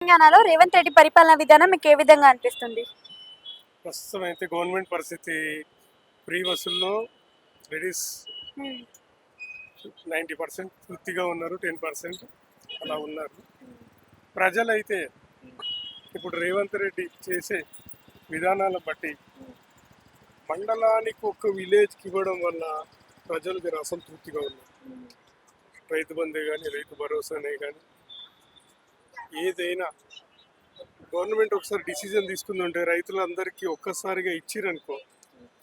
తెలంగాణలో రేవంత్ రెడ్డి పరిపాలన విధానం మీకు ఏ విధంగా అనిపిస్తుంది? ప్రస్తుతం అయితే గవర్నమెంట్ పరిస్థితి ఫ్రీ బస్సుల్లో లేడీస్ హ్మ్. 90% తృప్తిగా ఉన్నారు, 10% అలా ఉన్నారు. ప్రజలైతే ఇప్పుడు రేవంత్ రెడ్డి చేసే విధానాలను బట్టి మండలానికి ఒక విలేజ్కి ఇవ్వడం వల్ల ప్రజలు జర అసంతృప్తిగా ఉన్నారు. రైతు బంధే కానీ రైతు భరోసానే కానీ ఏదైనా గవర్నమెంట్ ఒకసారి డిసిజన్ తీసుకుందంటే రైతులందరికీ ఒక్కసారిగా ఇచ్చిరనుకో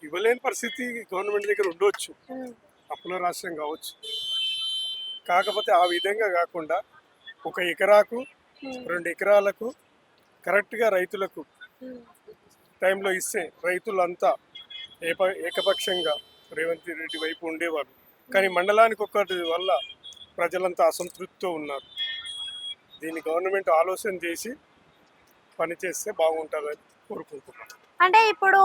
ఇవ్వలేని పరిస్థితి గవర్నమెంట్ దగ్గర ఉండవచ్చు, అప్పుల రాష్ట్రం కావచ్చు. కాకపోతే ఆ విధంగా కాకుండా ఒక ఎకరాకు 2 ఎకరాలకు కరెక్ట్గా రైతులకు టైంలో ఇస్తే రైతులంతా ఏకపక్షంగా రేవంత్ రెడ్డి వైపు ఉండేవారు. కానీ మండలానికి ఒక్కటి వల్ల ప్రజలంతా అసంతృప్తితో ఉన్నారు. దీన్ని గవర్నమెంట్ ఆలోచన చేసి పనిచేస్తే బాగుంటుందని కోరుకుంటున్నాను. అంటే ఇప్పుడు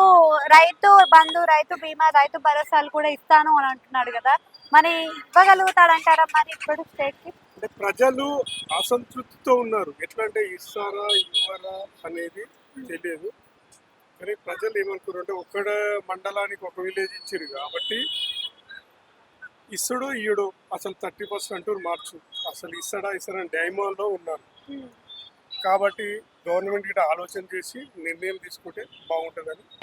రైతు బంధు, రైతు బీమా, రైతు భరోసాలు కూడా ఇస్తాను అని అంటున్నాడు కదా, మరి ఇవ్వగలుగుతాడంటారా మరి ఇప్పుడు స్టేట్‌కి? అంటే ప్రజలు అసంతృప్తితో ఉన్నారు. ఎట్లా అంటే ఇస్తారా ఇవ్వరా అనేది తెలియదు. కానీ ప్రజలు ఏమనుకున్నారంటే ఒక్కడ మండలానికి ఒక విలేజ్ ఇచ్చారు కాబట్టి ఇస్తుడు ఇయ్యడు అసలు 30% మార్చు అసలు ఇస్తాడా డైమాలో ఉన్నారు. కాబట్టి గవర్నమెంట్ గిట్ట ఆలోచన చేసి నిర్ణయం తీసుకుంటే బాగుంటుందని